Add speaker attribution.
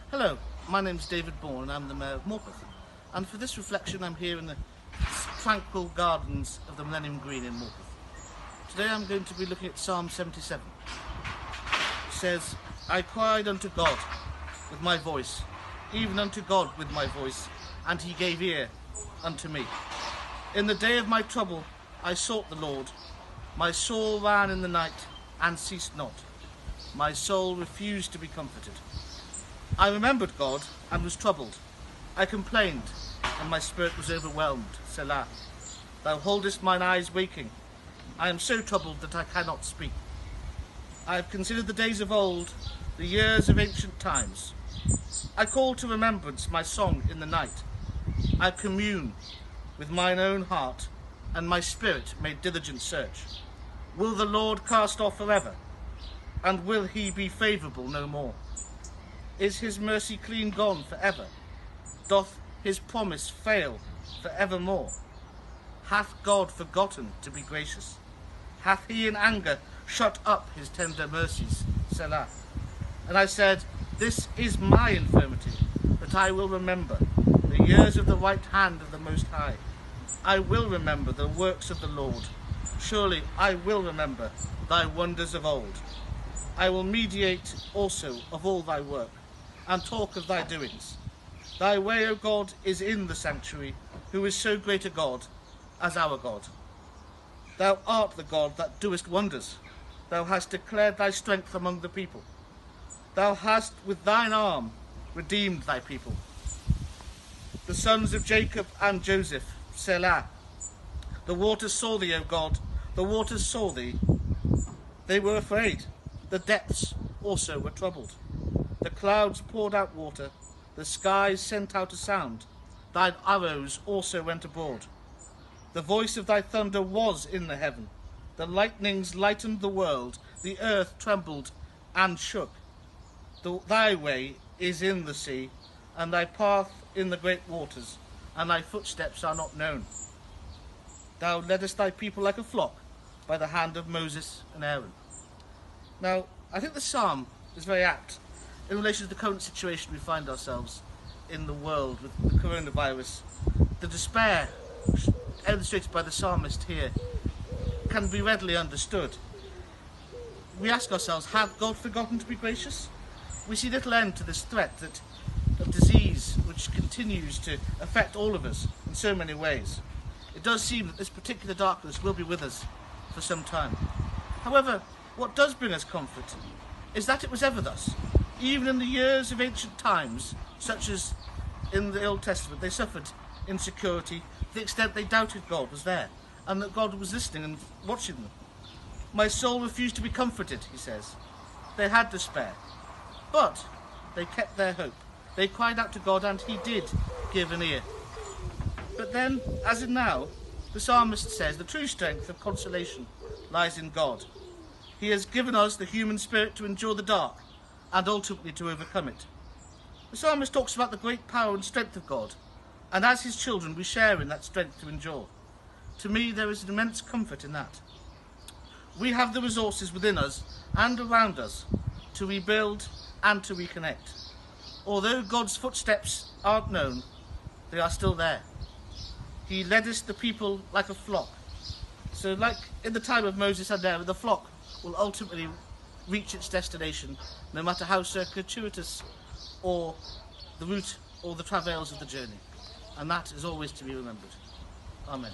Speaker 1: Hello, my name's David Bourne and I'm the Mayor of Morpeth. And for this reflection I'm here in the tranquil gardens of the Millennium Green in Morpeth. Today I'm going to be looking at Psalm 77. It says, I cried unto God with my voice, even unto God with my voice, and he gave ear unto me. In the day of my trouble I sought the Lord. My soul ran in the night and ceased not. My soul refused to be comforted. I remembered God and was troubled. I complained, and my spirit was overwhelmed. Selah. Thou holdest mine eyes waking. I am so troubled that I cannot speak. I have considered the days of old, the years of ancient times. I call to remembrance my song in the night. I commune with mine own heart, and my spirit made diligent search. Will the Lord cast off forever? And will he be favourable no more? Is his mercy clean gone forever? Doth his promise fail for evermore? Hath God forgotten to be gracious? Hath he in anger shut up his tender mercies? Selah. And I said, this is my infirmity, that I will remember the years of the right hand of the Most High. I will remember the works of the Lord. Surely I will remember thy wonders of old. I will meditate also of all thy work, and talk of thy doings. Thy way, O God, is in the sanctuary, who is so great a God as our God. Thou art the God that doest wonders. Thou hast declared thy strength among the people. Thou hast with thine arm redeemed thy people. The sons of Jacob and Joseph, Selah. The waters saw thee, O God, the waters saw thee. They were afraid. The depths also were troubled. The clouds poured out water, the skies sent out a sound, thine arrows also went abroad. The voice of thy thunder was in the heaven, the lightnings lightened the world, the earth trembled and shook. Thy way is in the sea, and thy path in the great waters, and thy footsteps are not known. Thou leddest thy people like a flock by the hand of Moses and Aaron. Now, I think the psalm is very apt in relation to the current situation we find ourselves in the world with the coronavirus. The despair illustrated by the psalmist here can be readily understood. We ask ourselves, hath God forgotten to be gracious? We see little end to this threat of disease which continues to affect all of us in so many ways. It does seem that this particular darkness will be with us for some time. However, what does bring us comfort is that it was ever thus. Even in the years of ancient times, such as in the Old Testament, they suffered insecurity to the extent they doubted God was there and that God was listening and watching them. My soul refused to be comforted, he says. They had despair, but they kept their hope. They cried out to God and he did give an ear. But then, as in now, the psalmist says the true strength of consolation lies in God. He has given us the human spirit to endure the dark and ultimately to overcome it. The psalmist talks about the great power and strength of God, and as his children we share in that strength to endure. To me there is an immense comfort in that. We have the resources within us and around us to rebuild and to reconnect. Although God's footsteps aren't known, they are still there. He leddest the people like a flock. So like in the time of Moses and Aaron, the flock will ultimately reach its destination, no matter how circuitous or the route or the travails of the journey. And that is always to be remembered. Amen.